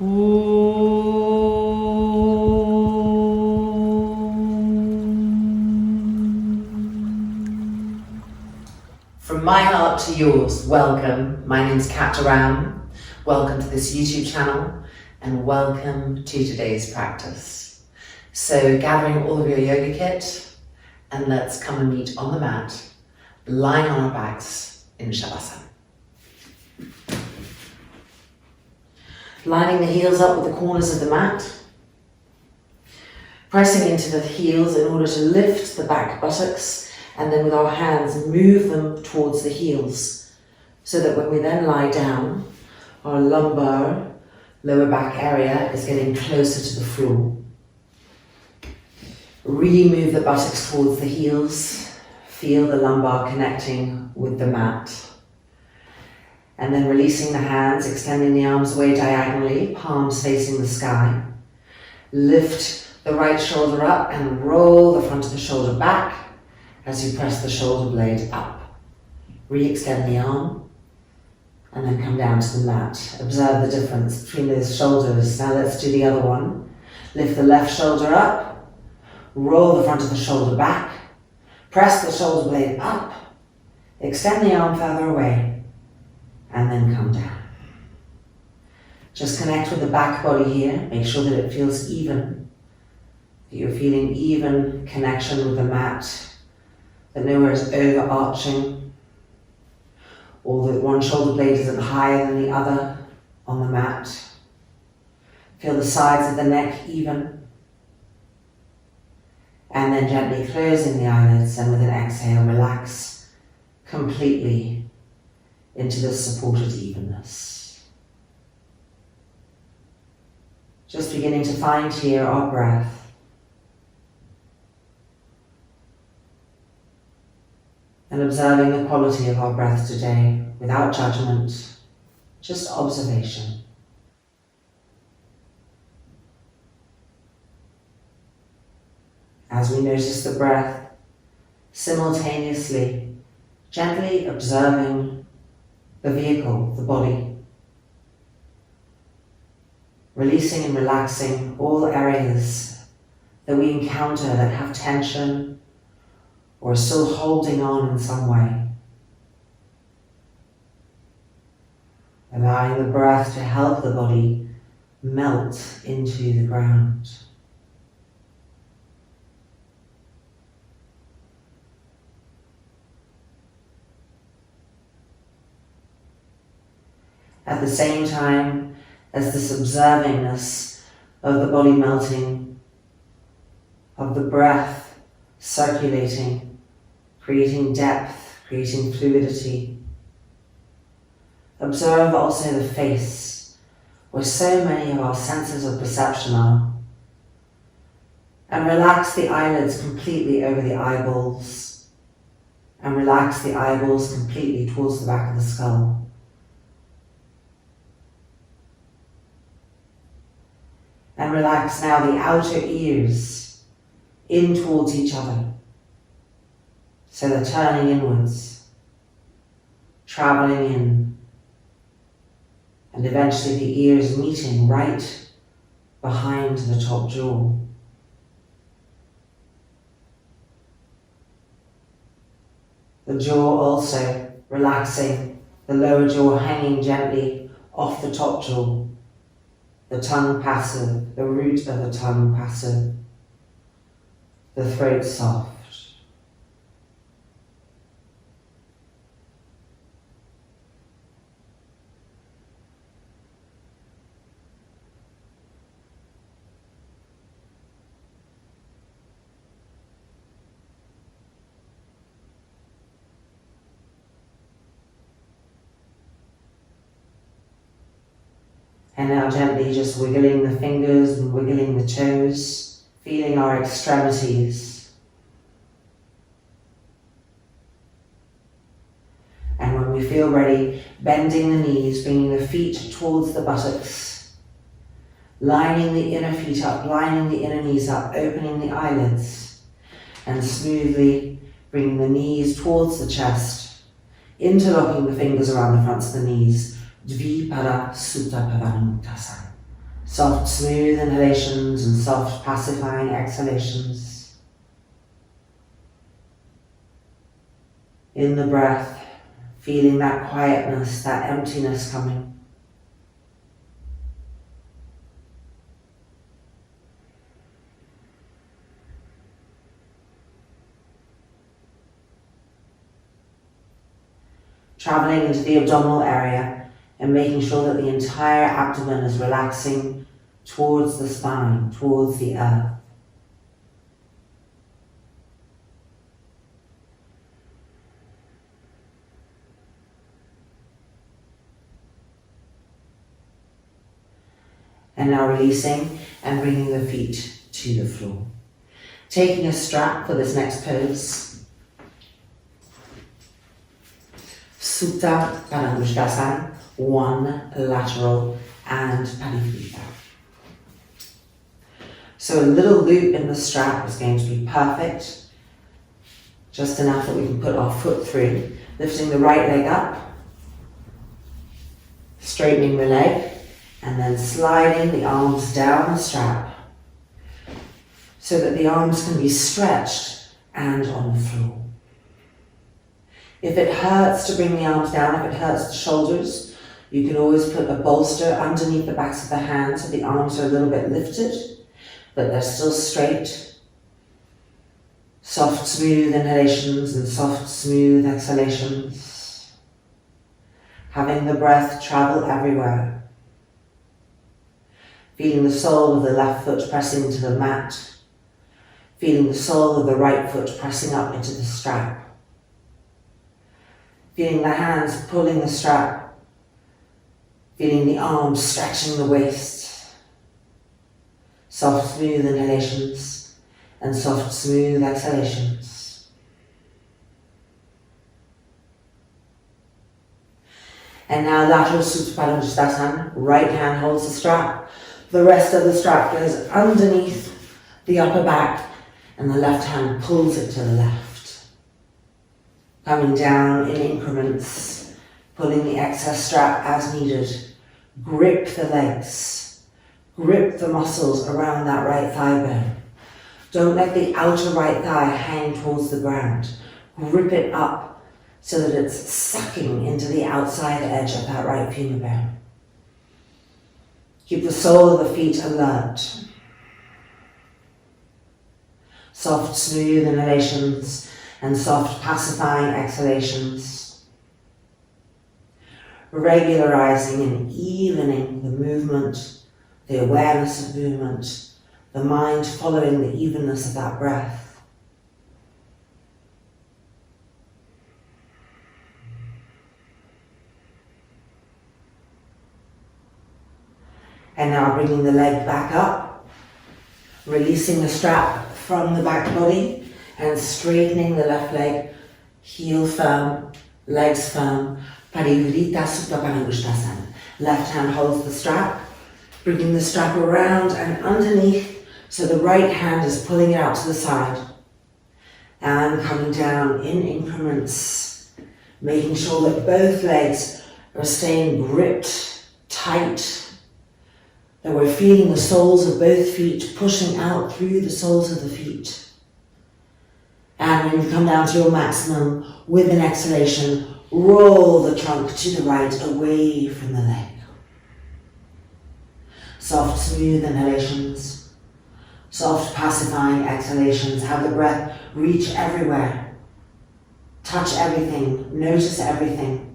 From my heart to yours, welcome. My name's Rham. Welcome to this YouTube channel and welcome to today's practice. So gathering all of your yoga kit and let's come and meet on the mat, lying on our backs in Shavasana. Lining the heels up with the corners of the mat, pressing into the heels in order to lift the back buttocks, and then with our hands move them towards the heels so that when we then lie down, our lumbar, lower back area is getting closer to the floor. Really move the buttocks towards the heels, feel the lumbar connecting with the mat. And then releasing the hands, extending the arms away diagonally, palms facing the sky. Lift the right shoulder up and roll the front of the shoulder back as you press the shoulder blade up. Re-extend the arm and then come down to the mat. Observe the difference between those shoulders. Now let's do the other one. Lift the left shoulder up, roll the front of the shoulder back, press the shoulder blade up, extend the arm further away, and then come down. Just connect with the back body here. Make sure that it feels even, that you're feeling even connection with the mat, that nowhere is overarching, or that one shoulder blade isn't higher than the other on the mat. Feel the sides of the neck even. And then gently closing the eyelids and with an exhale, relax completely into this supported evenness. Just beginning to find here our breath. And observing the quality of our breath today without judgment, just observation. As we notice the breath, simultaneously, gently observing the vehicle, the body. Releasing and relaxing all areas that we encounter that have tension or still holding on in some way. Allowing the breath to help the body melt into the ground. At the same time as this observingness of the body melting, of the breath circulating, creating depth, creating fluidity. Observe also the face, where so many of our senses of perception are. And relax the eyelids completely over the eyeballs. And relax the eyeballs completely towards the back of the skull. And relax now the outer ears in towards each other. So they're turning inwards, traveling in, and eventually the ears meeting right behind the top jaw. The jaw also relaxing, the lower jaw hanging gently off the top jaw, the tongue passive, the root of the tongue passive, the throat soft. And now gently just wiggling the fingers and wiggling the toes, feeling our extremities. And when we feel ready, bending the knees, bringing the feet towards the buttocks, lining the inner feet up, lining the inner knees up, opening the eyelids, and smoothly bringing the knees towards the chest, interlocking the fingers around the fronts of the knees. Dvipada Sutta Pavanamuktasana. Soft, smooth inhalations and soft, pacifying exhalations. In the breath, feeling that quietness, that emptiness coming. Traveling into the abdominal area and making sure that the entire abdomen is relaxing towards the spine, towards the earth. And now releasing and bringing the feet to the floor. Taking a strap for this next pose. Supported Bandha Sarvangasana, one lateral and applicability. So a little loop in the strap is going to be perfect. Just enough that we can put our foot through. Lifting the right leg up, straightening the leg, and then sliding the arms down the strap so that the arms can be stretched and on the floor. If it hurts to bring the arms down, if it hurts the shoulders, you can always put a bolster underneath the backs of the hands so the arms are a little bit lifted, but they're still straight. Soft, smooth inhalations and soft, smooth exhalations. Having the breath travel everywhere. Feeling the sole of the left foot pressing into the mat. Feeling the sole of the right foot pressing up into the strap. Feeling the hands pulling the strap. Feeling the arms stretching the waist. Soft, smooth inhalations and soft, smooth exhalations. And now lateral Supported Setu Bandha Sarvangasana. Right hand holds the strap. The rest of the strap goes underneath the upper back and the left hand pulls it to the left. Coming down in increments, pulling the excess strap as needed. Grip the legs. Grip the muscles around that right thigh bone. Don't let the outer right thigh hang towards the ground. Grip it up so that it's sucking into the outside edge of that right femur bone. Keep the sole of the feet alert. Soft, smooth inhalations and soft, pacifying exhalations. Regularizing and evening the movement, the awareness of movement, the mind following the evenness of that breath. And now bringing the leg back up, releasing the strap from the back body and straightening the left leg, heel firm, legs firm. Pranayamic. Left hand holds the strap, bringing the strap around and underneath so the right hand is pulling it out to the side. And coming down in increments, making sure that both legs are staying gripped tight, that we're feeling the soles of both feet pushing out through the soles of the feet. And when you come down to your maximum, with an exhalation, roll the trunk to the right, away from the leg. Soft, smooth inhalations, soft, pacifying exhalations. Have the breath reach everywhere, touch everything, notice everything.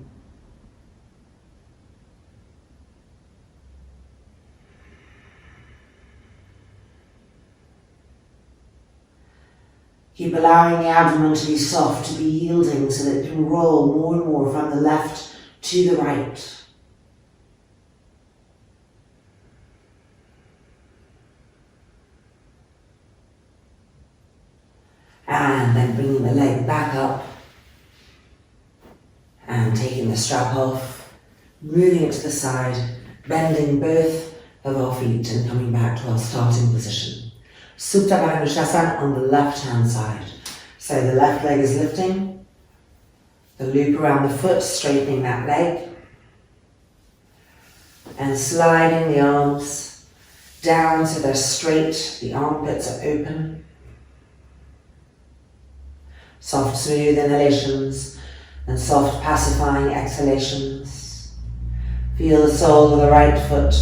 Keep allowing the abdomen to be soft, to be yielding so that it can roll more and more from the left to the right. And then bringing the leg back up and taking the strap off, moving it to the side, bending both of our feet and coming back to our starting position. Supported Bandha Sarvangasana on the left hand side. So the left leg is lifting, the loop around the foot, straightening that leg, and sliding the arms down so they're straight, the armpits are open. Soft, smooth inhalations and soft, pacifying exhalations. Feel the sole of the right foot.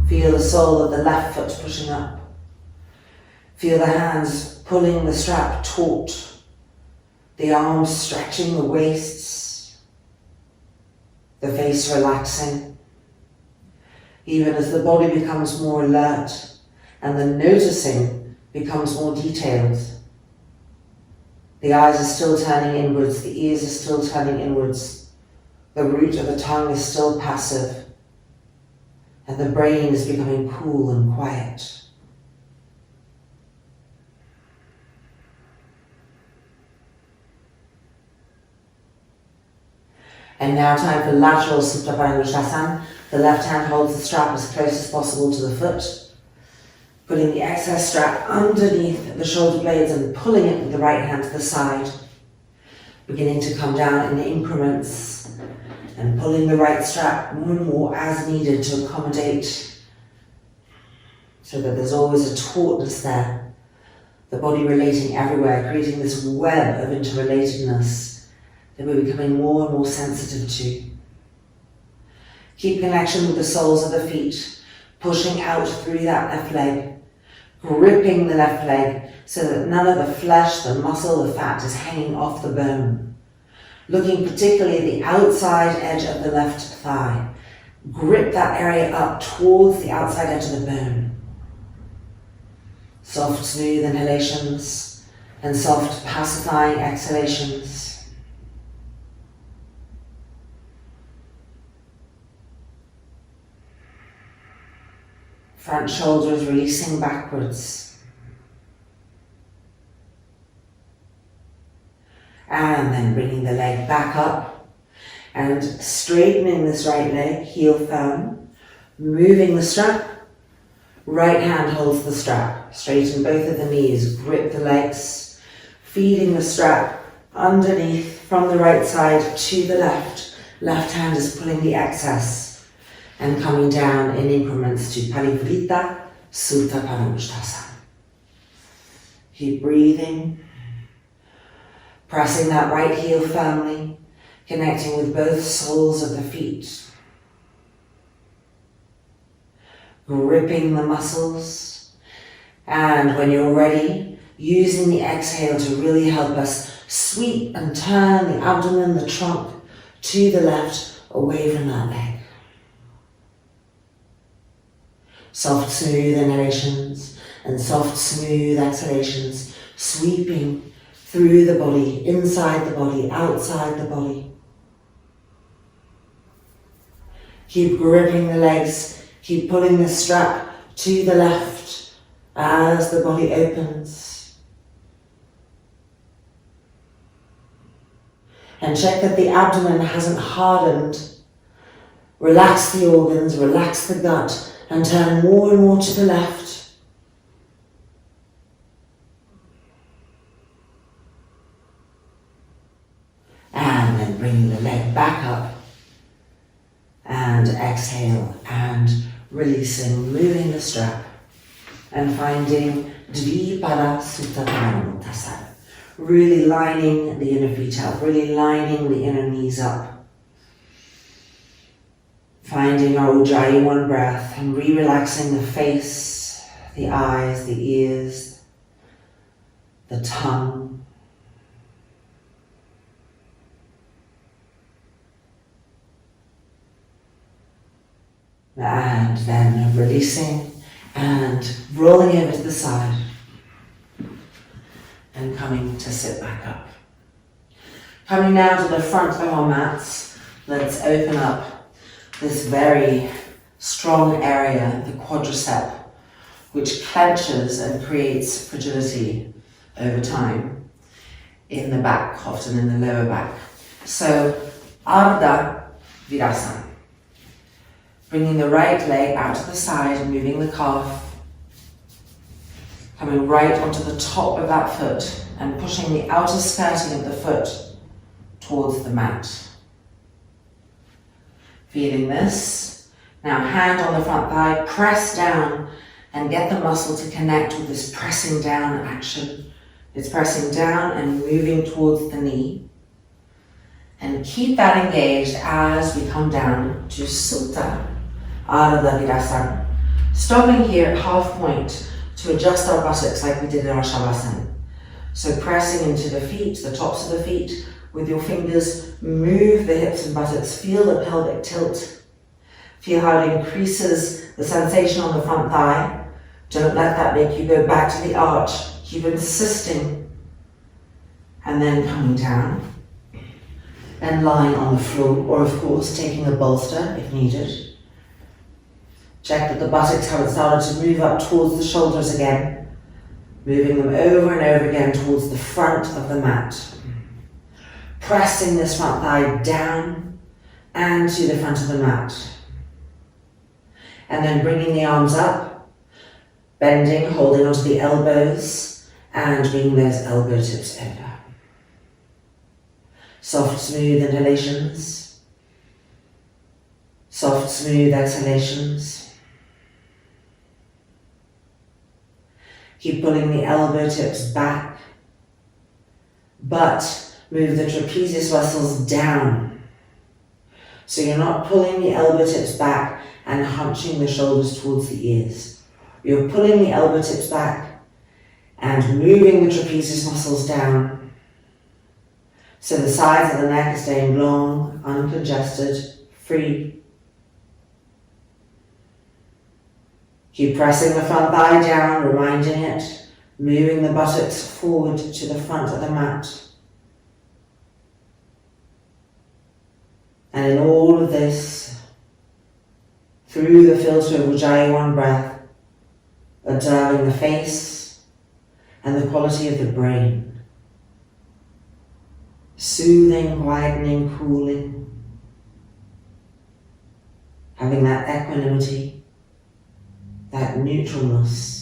Feel the sole of the left foot pushing up. Feel the hands pulling the strap taut. The arms stretching the waists. The face relaxing. Even as the body becomes more alert and the noticing becomes more detailed. The eyes are still turning inwards, the ears are still turning inwards, the root of the tongue is still passive, and the brain is becoming cool and quiet. And now time for lateral Supta Parangusthasana. The left hand holds the strap as close as possible to the foot, putting the excess strap underneath the shoulder blades and pulling it with the right hand to the side, beginning to come down in increments and pulling the right strap more and more as needed to accommodate, so that there's always a tautness there, the body relating everywhere, creating this web of interrelatedness that we're becoming more and more sensitive to. Keep connection with the soles of the feet, pushing out through that left leg, gripping the left leg so that none of the flesh, the muscle, the fat is hanging off the bone. Looking particularly at the outside edge of the left thigh. Grip that area up towards the outside edge of the bone. Soft, smooth inhalations and soft, pacifying exhalations. Front shoulders releasing backwards. And then bringing the leg back up and straightening this right leg, heel firm, moving the strap. Right hand holds the strap. Straighten both of the knees, grip the legs, feeding the strap underneath from the right side to the left. Left hand is pulling the excess and coming down in increments to Parivrita Supta Parangusthasana. Keep breathing, pressing that right heel firmly, connecting with both soles of the feet, gripping the muscles, and when you're ready, using the exhale to really help us sweep and turn the abdomen, the trunk to the left, away from that leg. Soft, smooth inhalations and soft, smooth exhalations, sweeping through the body, inside the body, outside the body. Keep gripping the legs, keep pulling the strap to the left as the body opens. And check that the abdomen hasn't hardened. Relax the organs, relax the gut, and turn more and more to the left. And then bring the leg back up and exhale and releasing, moving the strap and finding Dvipada Supta Parangusthasana. Really lining the inner feet up, really lining the inner knees up. Finding our Ujjayi one breath and re-relaxing the face, the eyes, the ears, the tongue. And then releasing and rolling over to the side and coming to sit back up. Coming now to the front of our mats, let's open up this very strong area, the quadricep, which clenches and creates fragility over time in the back, often in the lower back. So, Ardha Virasana. Bringing the right leg out to the side, moving the calf, coming right onto the top of that foot and pushing the outer skirting of the foot towards the mat. Feeling this. Now hand on the front thigh, press down and get the muscle to connect with this pressing down action. It's pressing down and moving towards the knee. And keep that engaged as we come down to Sutta Ardha Virasana. Stopping here at half point to adjust our buttocks like we did in our Shavasana. So pressing into the feet, the tops of the feet, with your fingers, move the hips and buttocks, feel the pelvic tilt. Feel how it increases the sensation on the front thigh. Don't let that make you go back to the arch. Keep insisting. And then coming down and lying on the floor, or of course taking a bolster if needed. Check that the buttocks haven't started to move up towards the shoulders again, moving them over and over again towards the front of the mat. Pressing this front thigh down and to the front of the mat. And then bringing the arms up, bending, holding onto the elbows, and bringing those elbow tips over. Soft, smooth inhalations. Soft, smooth exhalations. Keep pulling the elbow tips back, but move the trapezius muscles down. So you're not pulling the elbow tips back and hunching the shoulders towards the ears. You're pulling the elbow tips back and moving the trapezius muscles down. So the sides of the neck are staying long, uncongested, free. Keep pressing the front thigh down, reminding it, moving the buttocks forward to the front of the mat. And in all of this, through the filter of Ujjayi one breath, observing the face and the quality of the brain. Soothing, quietening, cooling. Having that equanimity, that neutralness.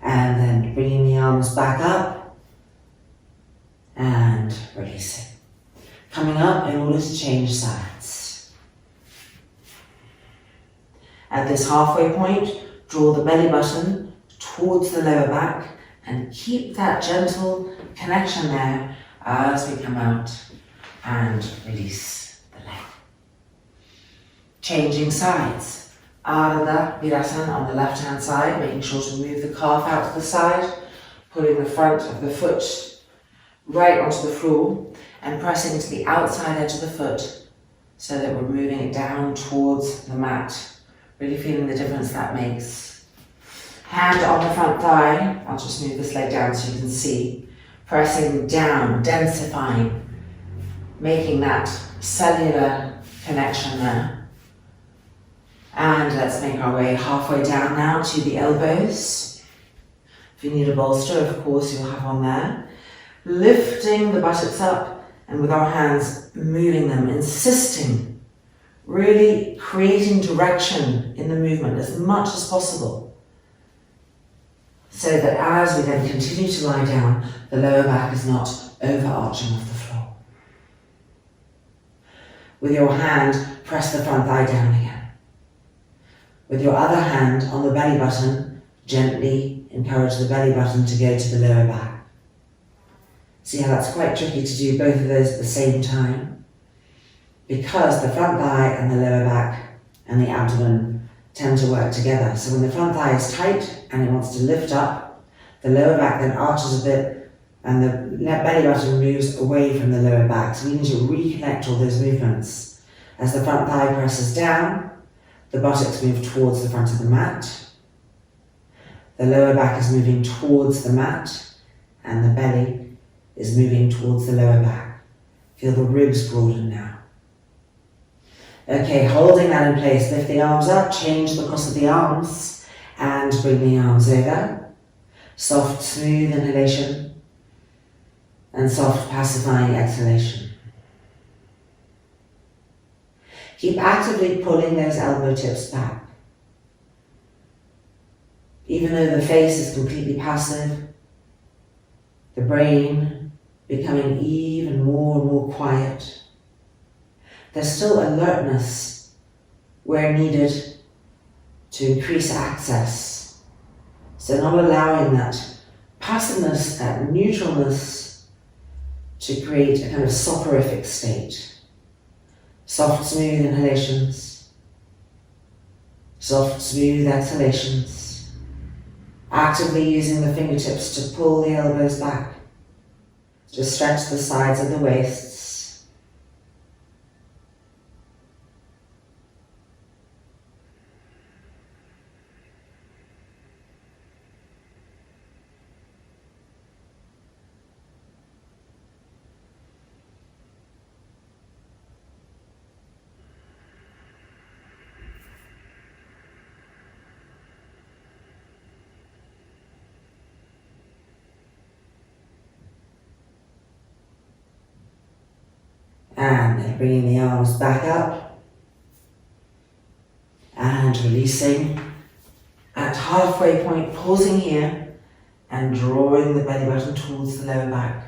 And then bringing the arms back up and releasing. Coming up in order to change sides. At this halfway point, draw the belly button towards the lower back and keep that gentle connection there as we come out and release the leg. Changing sides. Ardha Virasana on the left hand side, making sure to move the calf out to the side, pulling the front of the foot right onto the floor and pressing to the outside edge of the foot so that we're moving it down towards the mat. Really feeling the difference that makes. Hand on the front thigh, I'll just move this leg down so you can see. Pressing down, densifying, making that cellular connection there. And let's make our way halfway down now to the elbows. If you need a bolster, of course, you'll have one there. Lifting the buttocks up and with our hands moving them, insisting, really creating direction in the movement as much as possible. So that as we then continue to lie down, the lower back is not overarching off the floor. With your hand, press the front thigh down again. With your other hand on the belly button, gently encourage the belly button to go to the lower back. See how that's quite tricky to do both of those at the same time? Because the front thigh and the lower back and the abdomen tend to work together. So when the front thigh is tight and it wants to lift up, the lower back then arches a bit and the belly button moves away from the lower back. So we need to reconnect all those movements. As the front thigh presses down, the buttocks move towards the front of the mat. The lower back is moving towards the mat and the belly is moving towards the lower back. Feel the ribs broaden now. Okay, holding that in place, lift the arms up, change the cross of the arms and bring the arms over. Soft, smooth inhalation. and soft pacifying exhalation. Keep actively pulling those elbow tips back. Even though the face is completely passive, the brain becoming even more and more quiet, there's still alertness where needed to increase access. So not allowing that passiveness, that neutralness to create a kind of soporific state. Soft, smooth inhalations, soft, smooth exhalations. Actively using the fingertips to pull the elbows back, to stretch the sides of the waists. And then bringing the arms back up and releasing at halfway point, pausing here and drawing the belly button towards the lower back.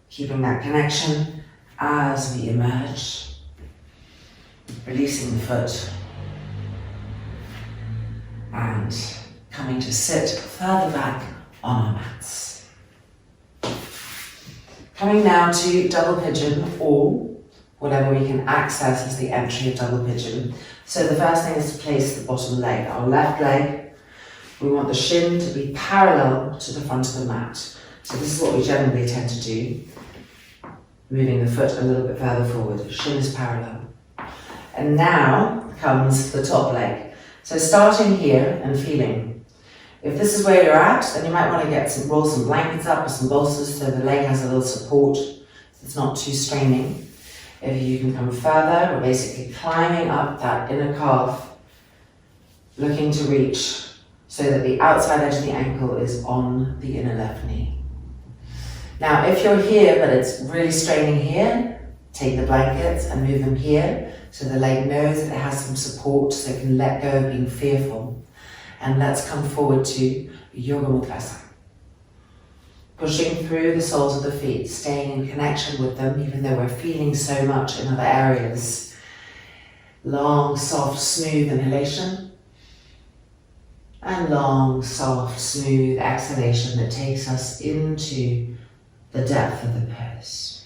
Keeping that connection as we emerge, releasing the foot and coming to sit further back on our mats. Coming now to double pigeon, or whatever we can access as the entry of double pigeon. So the first thing is to place the bottom leg, our left leg. We want the shin to be parallel to the front of the mat. So this is what we generally tend to do. Moving the foot a little bit further forward, shin is parallel. And now comes the top leg. So starting here and feeling. If this is where you're at, then you might want to roll some blankets up or some bolsters so the leg has a little support, so it's not too straining. If you can come further, we're basically climbing up that inner calf, looking to reach so that the outside edge of the ankle is on the inner left knee. Now, if you're here but it's really straining here, take the blankets and move them here so the leg knows that it has some support so it can let go of being fearful. And let's come forward to Yoga Mudra. Pushing through the soles of the feet, staying in connection with them, even though we're feeling so much in other areas. Long, soft, smooth inhalation. And long, soft, smooth exhalation that takes us into the depth of the pose.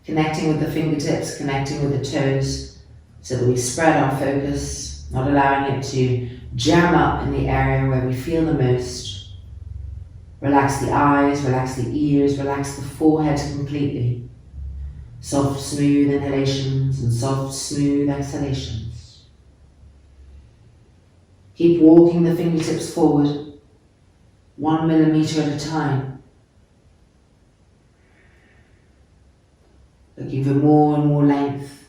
Connecting with the fingertips, connecting with the toes, so that we spread our focus, not allowing it to jam up in the area where we feel the most. Relax the eyes, relax the ears, relax the forehead completely. Soft, smooth inhalations and soft, smooth exhalations. Keep walking the fingertips forward, 1 millimeter at a time. Looking for more and more length.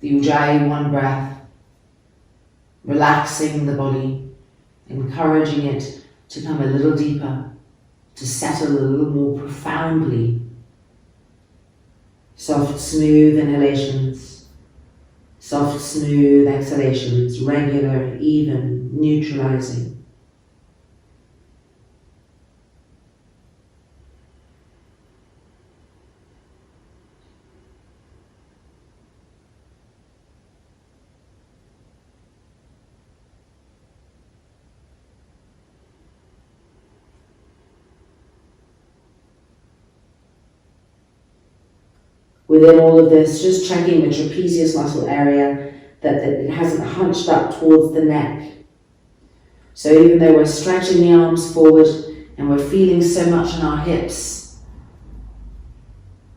The Ujjayi, one breath, relaxing the body, encouraging it to come a little deeper, to settle a little more profoundly. Soft, smooth inhalations, soft, smooth exhalations, regular, even, neutralizing. Within all of this, just checking the trapezius muscle area, that it hasn't hunched up towards the neck. So even though we're stretching the arms forward and we're feeling so much in our hips,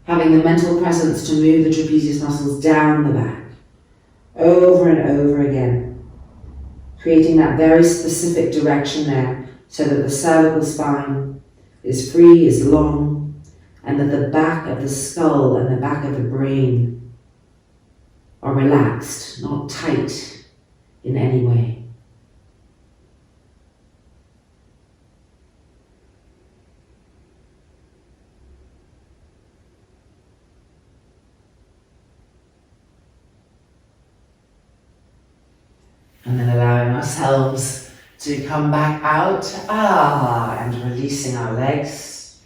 having the mental presence to move the trapezius muscles down the back, over and over again, creating that very specific direction there so that the cervical spine is free, is long, and that the back of the skull and the back of the brain are relaxed, not tight in any way. And then allowing ourselves to come back out, and releasing our legs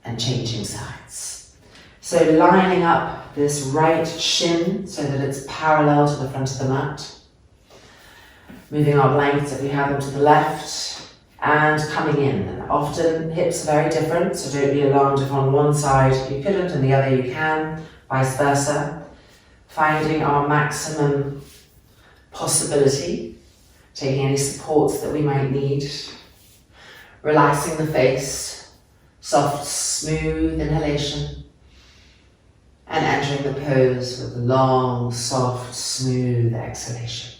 and changing sides. So lining up this right shin so that it's parallel to the front of the mat. Moving our blankets if we have them to the left and coming in. And often hips are very different, so don't be alarmed if on one side you couldn't and the other you can, vice versa. Finding our maximum possibility, taking any supports that we might need. Relaxing the face, soft, smooth inhalation. And entering the pose with a long, soft, smooth exhalation.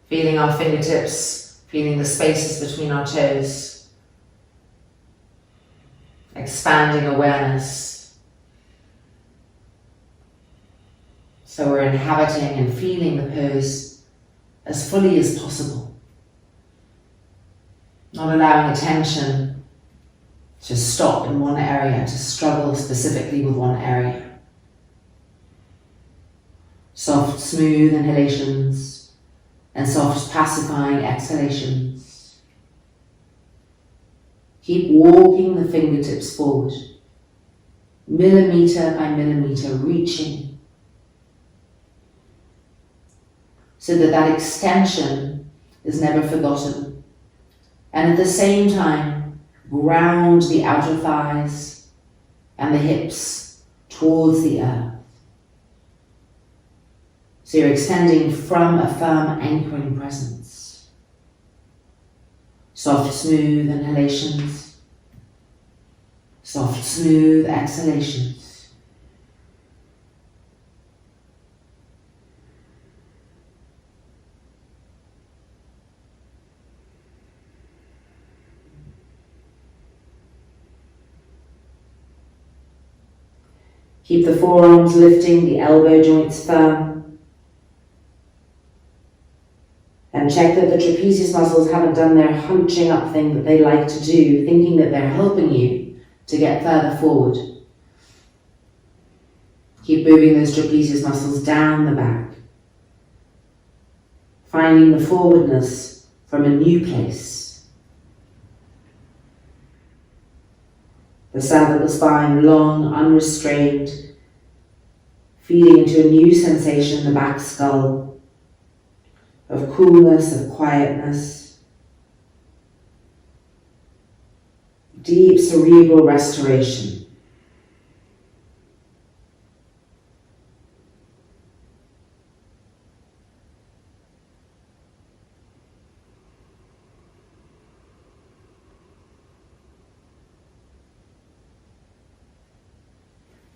Feeling our fingertips, feeling the spaces between our toes. Expanding awareness. So we're inhabiting and feeling the pose as fully as possible. Not allowing attention to stop in one area, to struggle specifically with one area. Soft, smooth inhalations and soft, pacifying exhalations. Keep walking the fingertips forward, millimeter by millimeter, reaching, so that that extension is never forgotten. And at the same time, ground the outer thighs and the hips towards the earth. So you're extending from a firm anchoring presence. Soft, smooth inhalations. Soft, smooth exhalations. Keep the forearms lifting, the elbow joints firm. And check that the trapezius muscles haven't done their hunching up thing that they like to do, thinking that they're helping you to get further forward. Keep moving those trapezius muscles down the back. Finding the forwardness from a new place. The cervical spine long, unrestrained, feeding into a new sensation in the back skull. Of coolness, of quietness, deep cerebral restoration.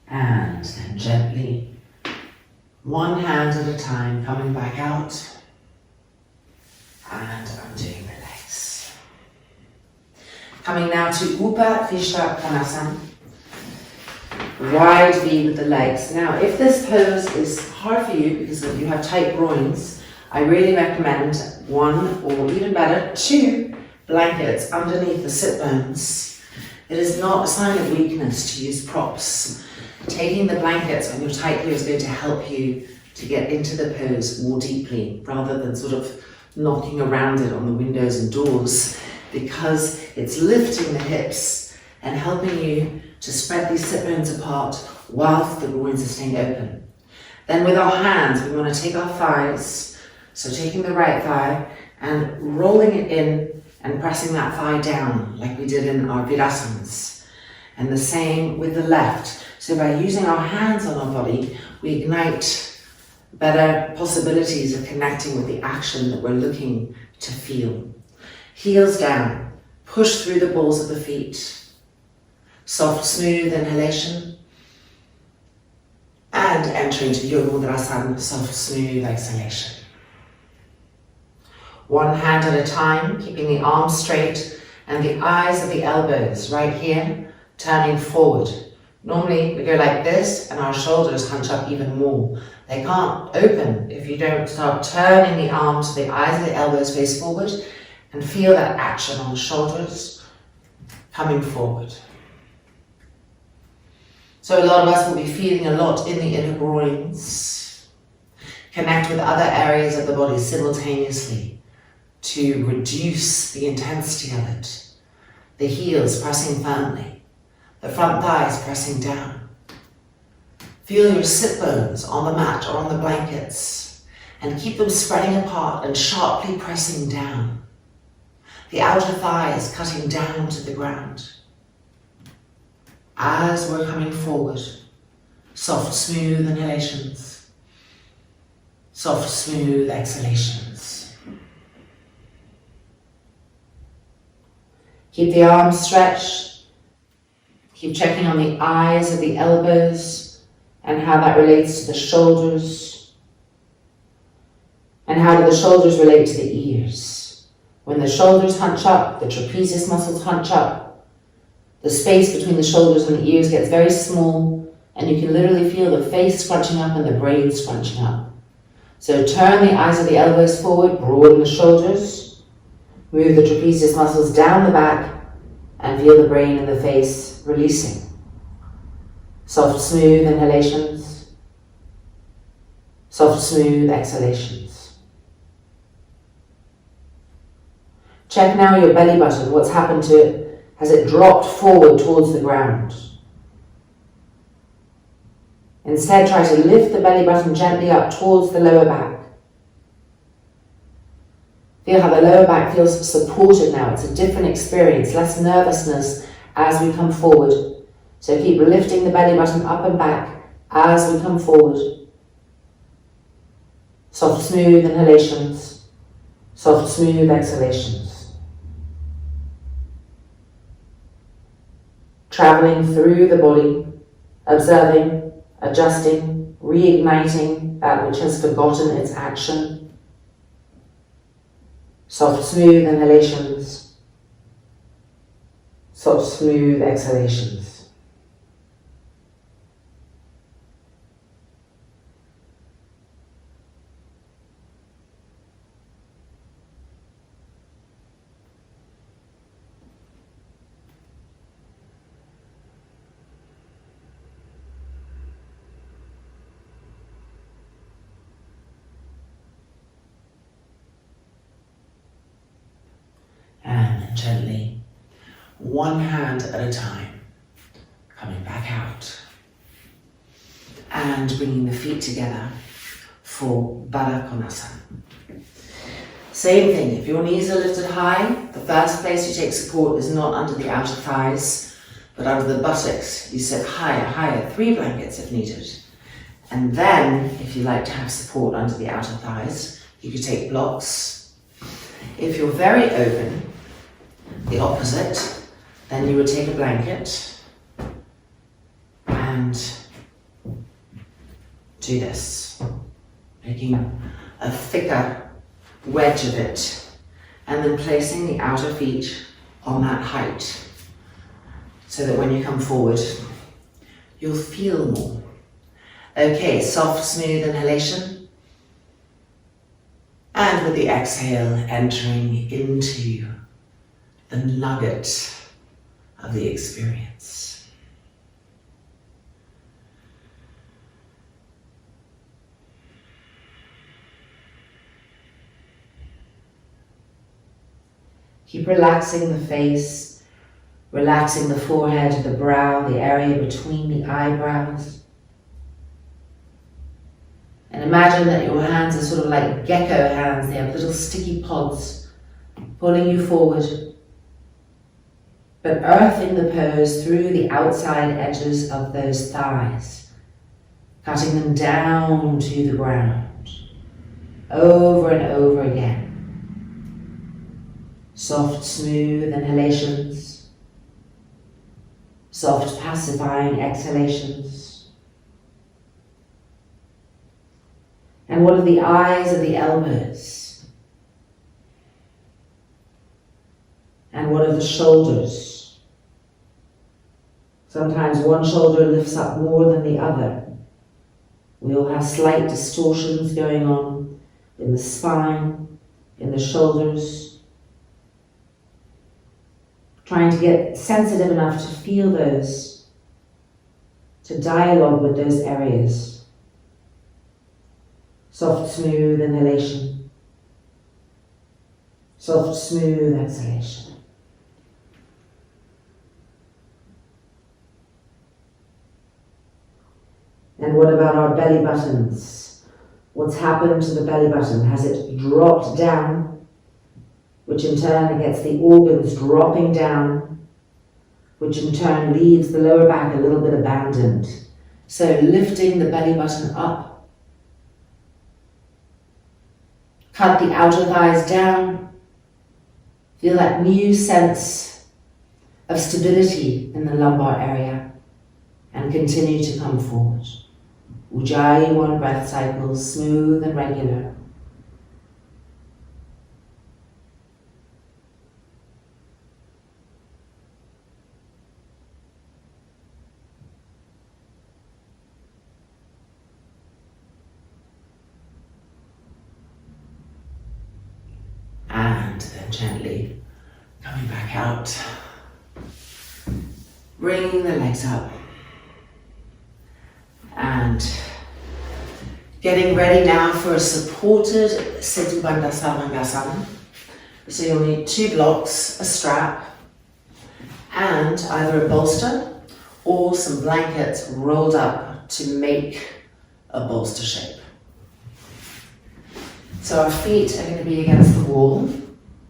And then gently, one hand at a time, coming back out. And undoing the legs. Coming now to Upavishta Konasana. Wide V with the legs. Now, if this pose is hard for you because you have tight groins, I really recommend one or even better, two blankets underneath the sit bones. It is not a sign of weakness to use props. Taking the blankets on your tight here is going to help you to get into the pose more deeply rather than sort of knocking around it on the windows and doors, because it's lifting the hips and helping you to spread these sit bones apart whilst the groins are staying open. Then with our hands, we want to take our thighs, so taking the right thigh and rolling it in and pressing that thigh down like we did in our Virasanas. And the same with the left. So by using our hands on our body, we ignite better possibilities of connecting with the action that we're looking to feel. Heels down, push through the balls of the feet. Soft, smooth inhalation. And entering to Yoga Mudrasana, soft, smooth exhalation. One hand at a time, keeping the arms straight and the eyes of the elbows right here, turning forward. Normally we go like this and our shoulders hunch up even more. They can't open if you don't start turning the arms, the eyes of the elbows face forward and feel that action on the shoulders coming forward. So a lot of us will be feeling a lot in the inner groins. Connect with other areas of the body simultaneously to reduce the intensity of it. The heels pressing firmly, the front thighs pressing down. Feel your sit bones on the mat or on the blankets and keep them spreading apart and sharply pressing down. The outer thighs cutting down to the ground. As we're coming forward, soft, smooth inhalations, soft, smooth exhalations. Keep the arms stretched. Keep checking on the eyes of the elbows and how that relates to the shoulders. And how do the shoulders relate to the ears? When the shoulders hunch up, the trapezius muscles hunch up, the space between the shoulders and the ears gets very small, and you can literally feel the face scrunching up and the brain scrunching up. So turn the eyes of the elbows forward, broaden the shoulders, move the trapezius muscles down the back, and feel the brain and the face releasing. Soft, smooth inhalations, soft, smooth exhalations. Check now your belly button, what's happened to it. Has it dropped forward towards the ground? Instead, try to lift the belly button gently up towards the lower back. Feel how the lower back feels supported now. It's a different experience, less nervousness as we come forward. So keep lifting the belly button up and back as we come forward. Soft, smooth inhalations, soft, smooth exhalations. Traveling through the body, observing, adjusting, reigniting that which has forgotten its action. Soft, smooth inhalations, soft, smooth exhalations. And gently, one hand at a time, coming back out. And bringing the feet together for Baddha Konasana. Same thing, if your knees are lifted high, the first place you take support is not under the outer thighs, but under the buttocks. You sit higher, higher, 3 blankets if needed. And then, if you like to have support under the outer thighs, you could take blocks. If you're very open, the opposite, then you would take a blanket and do this, making a thicker wedge of it, and then placing the outer feet on that height, so that when you come forward, you'll feel more. Okay, soft, smooth inhalation, and with the exhale, entering into the nugget of the experience. Keep relaxing the face, relaxing the forehead, the brow, the area between the eyebrows. And imagine that your hands are sort of like gecko hands. They have little sticky pods pulling you forward, but earthing the pose through the outside edges of those thighs, cutting them down to the ground, over and over again. Soft, smooth inhalations, soft, pacifying exhalations. And what are the eyes of the elbows? And what are the shoulders? Sometimes one shoulder lifts up more than the other. We all have slight distortions going on in the spine, in the shoulders. Trying to get sensitive enough to feel those, to dialogue with those areas. Soft, smooth inhalation. Soft, smooth exhalation. And what about our belly buttons? What's happened to the belly button? Has it dropped down? Which in turn gets the organs dropping down, which in turn leaves the lower back a little bit abandoned. So lifting the belly button up. Cut the outer thighs down. Feel that new sense of stability in the lumbar area and continue to come forward. Ujjayi 1 breath cycle, smooth and regular. And then gently coming back out, bringing the legs up and getting ready now for a supported Setu Bandha Sarvangasana. So you'll need 2 blocks, a strap, and either a bolster or some blankets rolled up to make a bolster shape. So our feet are going to be against the wall,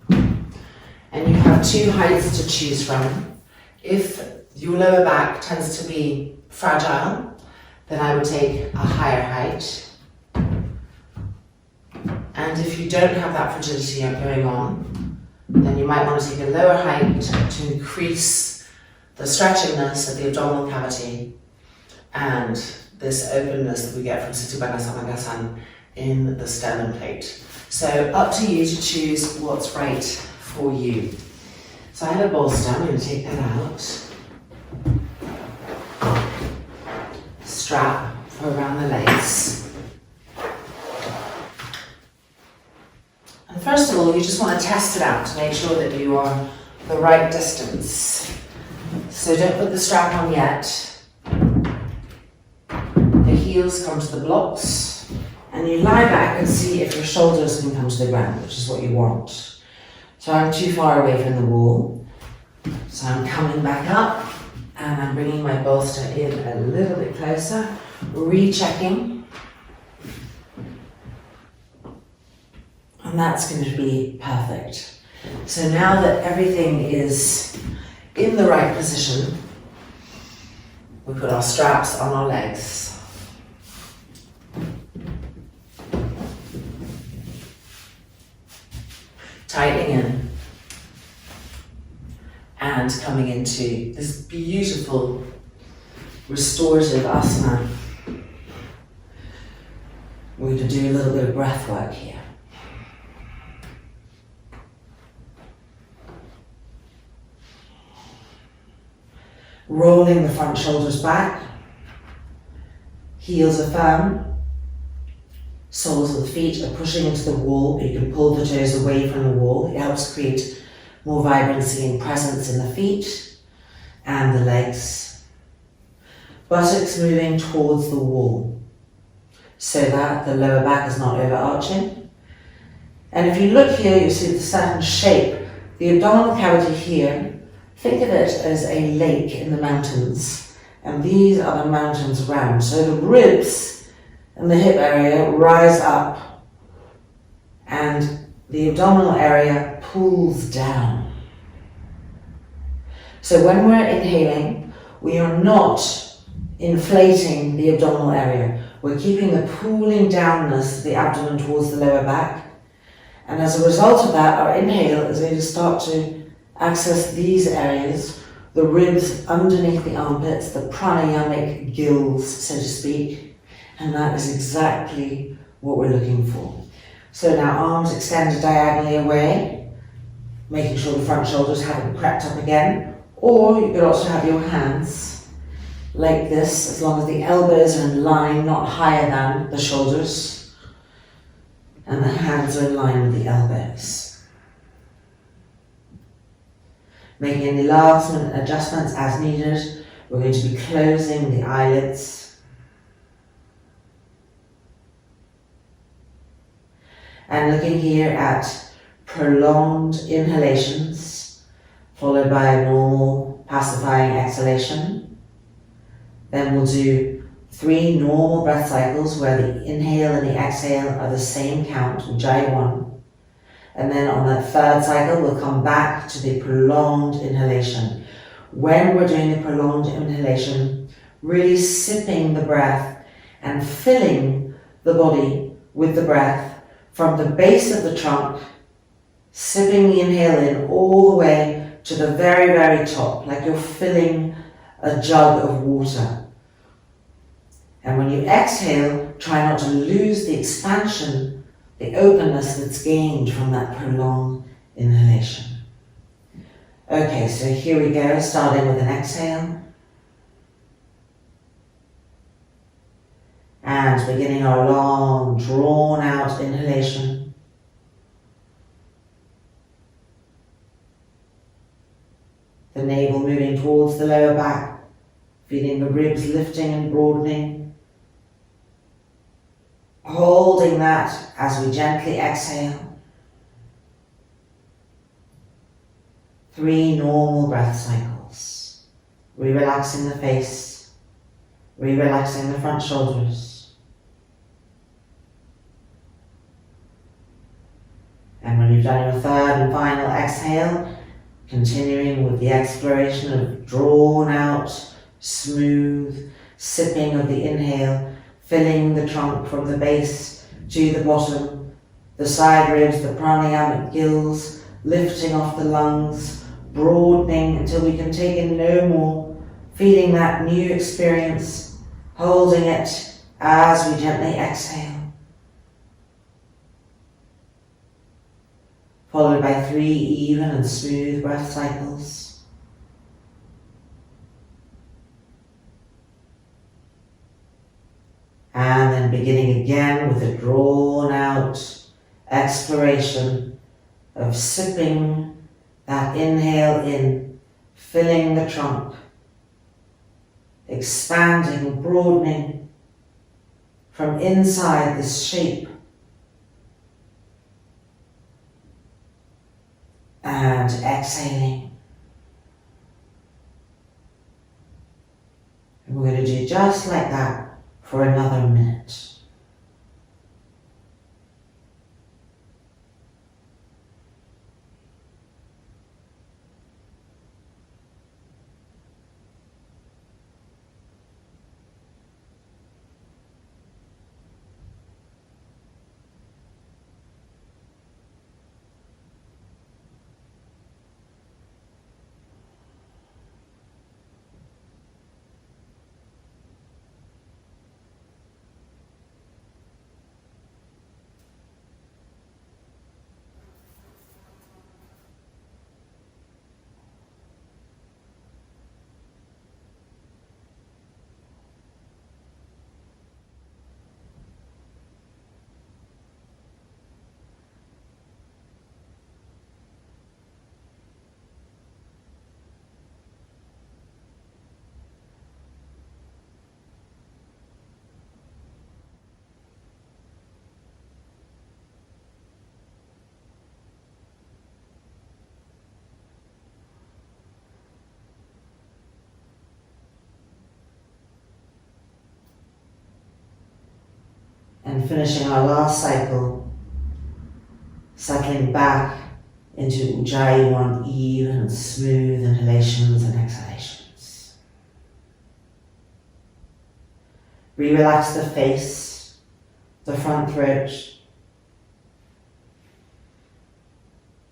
and you have 2 heights to choose from. If your lower back tends to be fragile, then I would take a higher height. And if you don't have that fragility going on, then you might want to take a lower height to increase the stretchiness of the abdominal cavity and this openness that we get from Setu Bandha Sarvangasana in the sternum plate. So up to you to choose what's right for you. So I have a bolster, I'm going to take that out. Strap around the legs. And first of all, you just want to test it out to make sure that you are the right distance. So don't put the strap on yet. The heels come to the blocks, and you lie back and see if your shoulders can come to the ground, which is what you want. So I'm too far away from the wall. So I'm coming back up, and I'm bringing my bolster in a little bit closer, rechecking. And that's going to be perfect. So now that everything is in the right position, we put our straps on our legs. Tightening in. And coming into this beautiful restorative asana. We're going to do a little bit of breath work here. Rolling the front shoulders back, heels are firm, soles of the feet are pushing into the wall, but you can pull the toes away from the wall. It helps create more vibrancy and presence in the feet and the legs. Buttocks moving towards the wall so that the lower back is not overarching. And if you look here, you see the certain shape. The abdominal cavity here, think of it as a lake in the mountains, and these are the mountains around. So the ribs and the hip area rise up, and the abdominal area pulls down. So when we're inhaling, we are not inflating the abdominal area. We're keeping the pooling downness of the abdomen towards the lower back, and as a result of that, our inhale is going to start to access these areas, the ribs underneath the armpits, the pranayamic gills, so to speak, and that is exactly what we're looking for. So now arms extended diagonally away, making sure the front shoulders haven't crept up again, or you could also have your hands like this, as long as the elbows are in line, not higher than the shoulders, and the hands are in line with the elbows. Making any last minute adjustments as needed. We're going to be closing the eyelids. And looking here at prolonged inhalations, followed by a normal pacifying exhalation. Then we'll do 3 normal breath cycles where the inhale and the exhale are the same count, Ujjayi 1. And then on the 3rd cycle, we'll come back to the prolonged inhalation. When we're doing the prolonged inhalation, really sipping the breath and filling the body with the breath from the base of the trunk, sipping the inhale in all the way to the very, very top, like you're filling a jug of water. And when you exhale, try not to lose the expansion, the openness that's gained from that prolonged inhalation. Okay, so here we go, starting with an exhale. And beginning our long, drawn out inhalation. The navel moving towards the lower back, feeling the ribs lifting and broadening. Holding that as we gently exhale. 3 normal breath cycles. Re-relaxing the face, re-relaxing the front shoulders. And when you've done your 3rd and final exhale, continuing with the exploration of drawn out, smooth sipping of the inhale, filling the trunk from the base to the bottom, the side ribs, the pranayamic gills, lifting off the lungs, broadening until we can take in no more, feeling that new experience, holding it as we gently exhale. Followed by 3 even and smooth breath cycles. And then beginning again with a drawn out exploration of sipping that inhale in, filling the trunk, expanding, broadening from inside this shape. And exhaling. And we're going to do just like that for another minute. And finishing our last cycle, settling back into Ujjayi 1, even and smooth inhalations and exhalations. Re-relax the face, the front throat.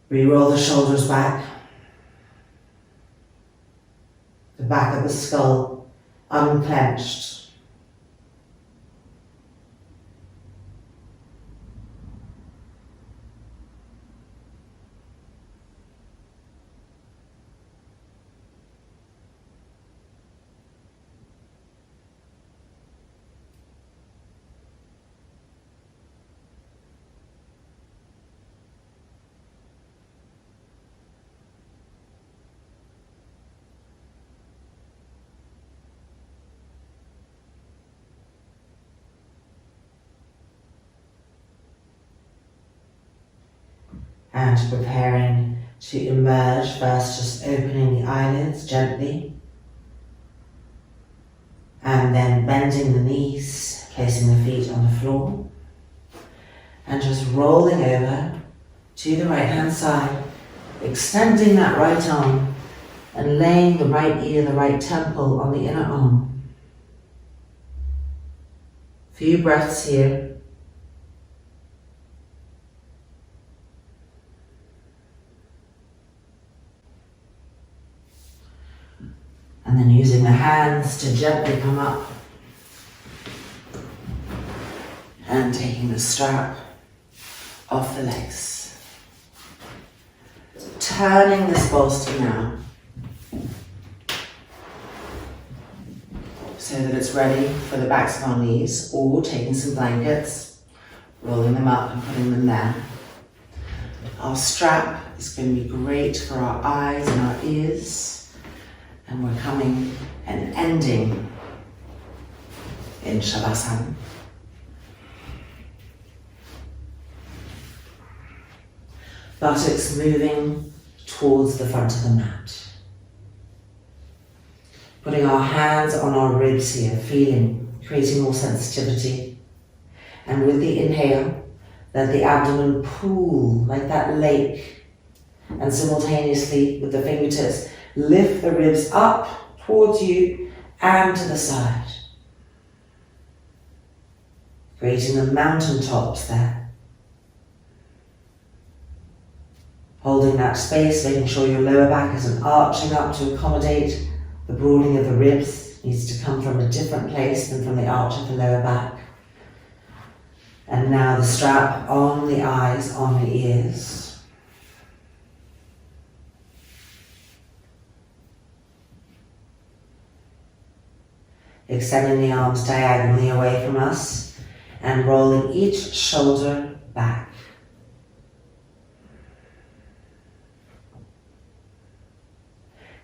Re-roll the shoulders back, the back of the skull unclenched. and preparing to emerge, first just opening the eyelids gently and then bending the knees, placing the feet on the floor and just rolling over to the right hand side, extending that right arm and laying the right ear, the right temple on the inner arm. Few breaths here. And then using the hands to gently come up and taking the strap off the legs. So turning this bolster now so that it's ready for the backs of our knees, or taking some blankets, rolling them up and putting them there. Our strap is going to be great for our eyes and our ears. And we're coming and ending in Shavasana. Buttocks moving towards the front of the mat. Putting our hands on our ribs here, feeling, creating more sensitivity. And with the inhale, let the abdomen pool like that lake. And simultaneously, with the fingertips, lift the ribs up towards you and to the side. Creating the mountaintops there. Holding that space, making sure your lower back isn't arching up to accommodate the broadening of the ribs. It needs to come from a different place than from the arch of the lower back. And now the strap on the eyes, on the ears. Extending the arms diagonally away from us and rolling each shoulder back.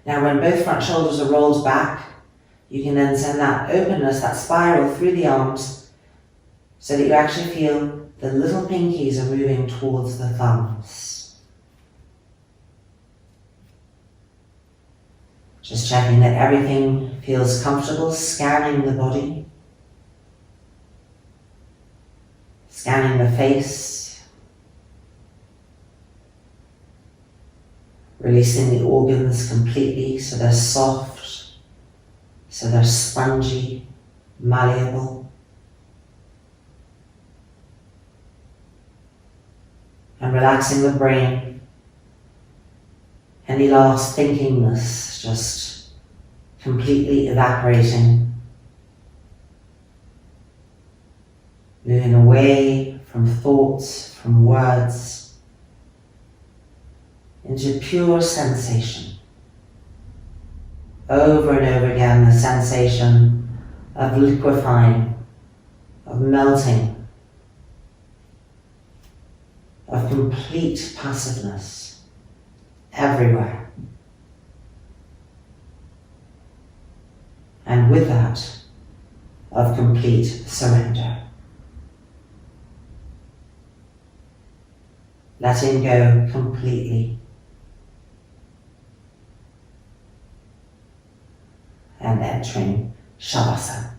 Now when both front shoulders are rolled back, you can then send that openness, that spiral through the arms so that you actually feel the little pinkies are moving towards the thumbs. Just checking that everything feels comfortable, scanning the body, scanning the face, releasing the organs completely so they're soft, so they're spongy, malleable. And relaxing the brain. Any last thinkingness just completely evaporating. Moving away from thoughts, from words, into pure sensation. Over and over again, the sensation of liquefying, of melting, of complete passiveness. Everywhere. And with that, of complete surrender. Letting go completely. And entering Shavasana.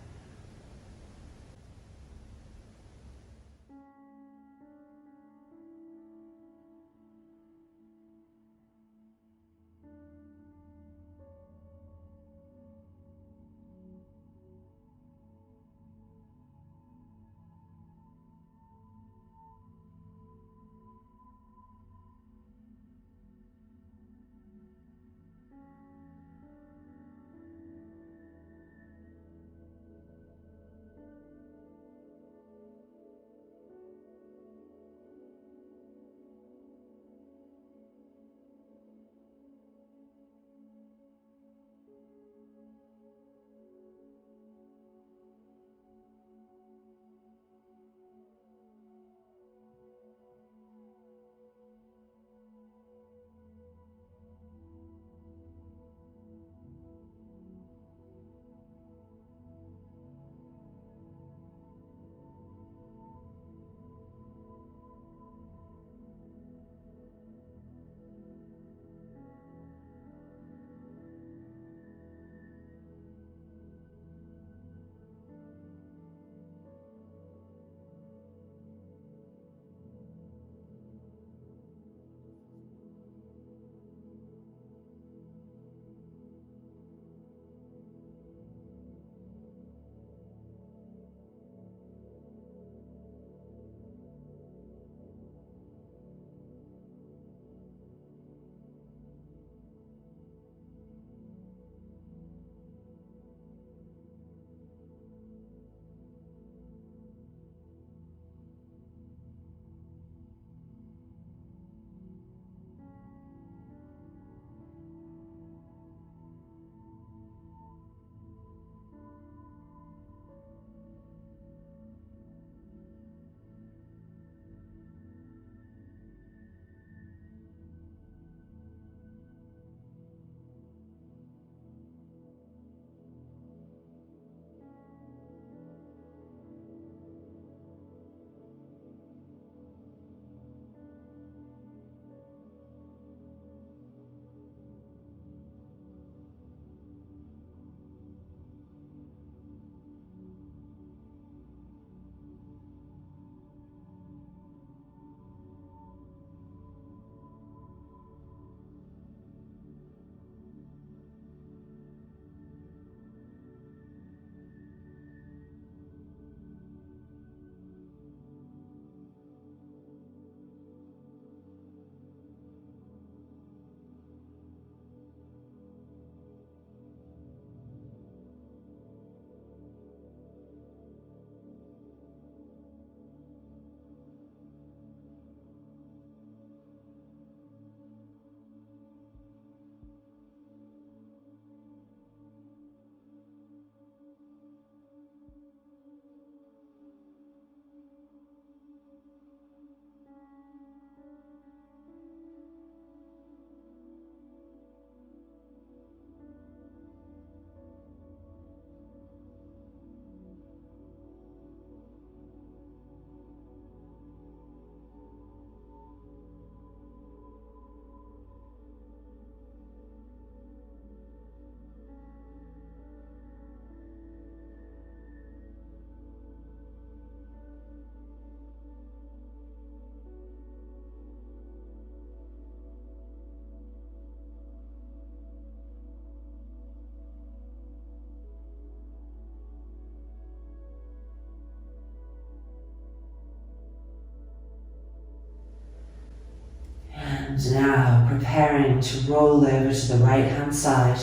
And now preparing to roll over to the right hand side.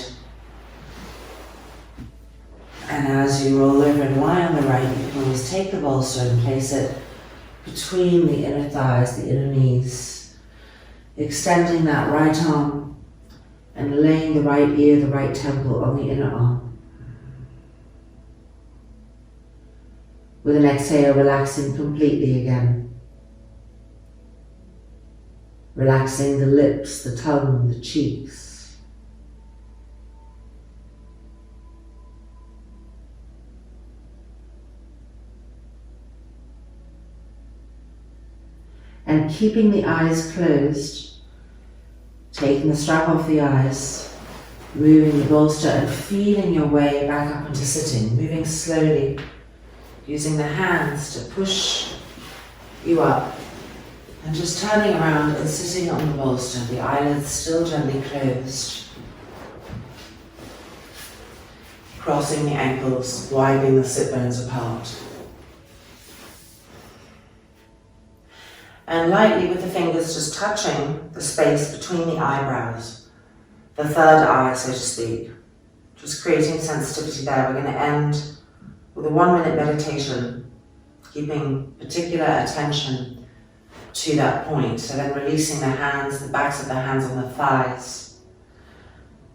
And as you roll over and lie on the right, you can always take the bolster and place it between the inner thighs, the inner knees, extending that right arm and laying the right ear, the right temple on the inner arm. With an exhale, relaxing completely again. Relaxing the lips, the tongue, the cheeks. And keeping the eyes closed, taking the strap off the eyes, moving the bolster and feeling your way back up into sitting, moving slowly, using the hands to push you up, and just turning around and sitting on the bolster, the eyelids still gently closed. Crossing the ankles, widening the sit bones apart. And lightly with the fingers just touching the space between the eyebrows, the third eye, so to speak. Just creating sensitivity there. We're going to end with a 1 minute meditation, keeping particular attention to that point. So then releasing the hands, the backs of the hands on the thighs,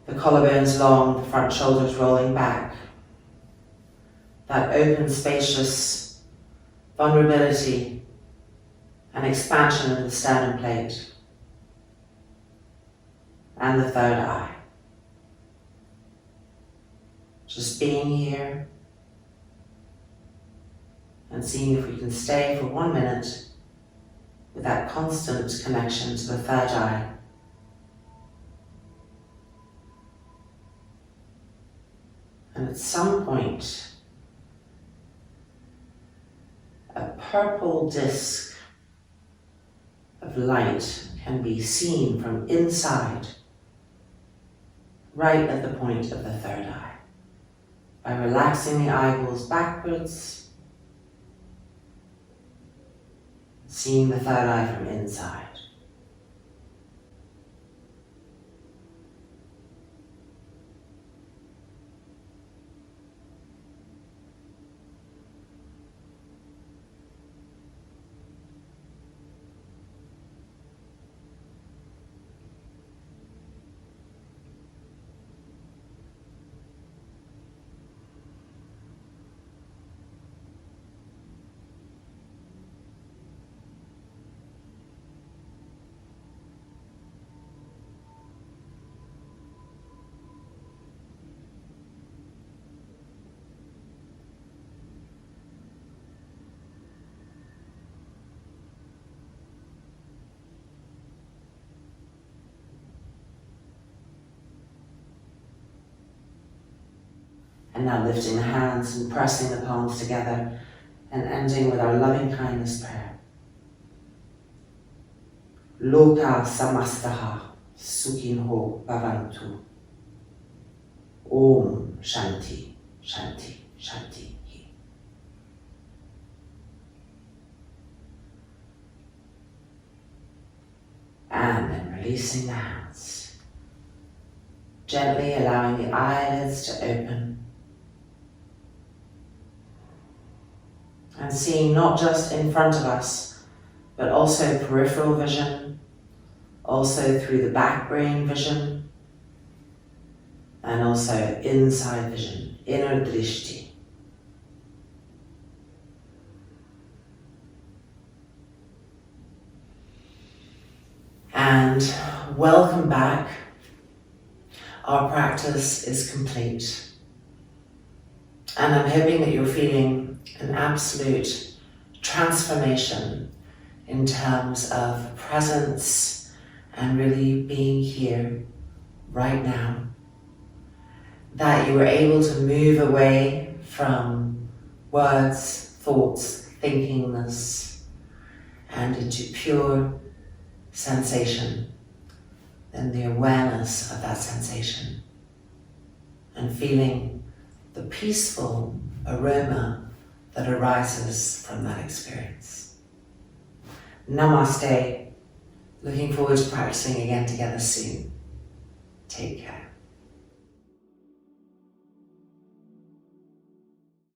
the collarbones long, the front shoulders rolling back. That open, spacious vulnerability and expansion of the sternum plate and the third eye. Just being here and seeing if we can stay for 1 minute with that constant connection to the third eye. And at some point, a purple disc of light can be seen from inside, right at the point of the third eye. By relaxing the eyeballs backwards, seeing the third eye from inside. And now lifting the hands and pressing the palms together and ending with our loving kindness prayer. Loka samastaha sukhinho bhavantu. Om Shanti, Shanti, Shanti. And then releasing the hands. Gently allowing the eyelids to open. And seeing not just in front of us, but also peripheral vision, also through the back brain vision, and also inside vision, inner drishti. And welcome back. Our practice is complete. And I'm hoping that you're feeling an absolute transformation in terms of presence and really being here right now. That you were able to move away from words, thoughts, thinkingness, and into pure sensation, then the awareness of that sensation, and feeling the peaceful aroma that arises from that experience. Namaste. Looking forward to practicing again together soon. Take care.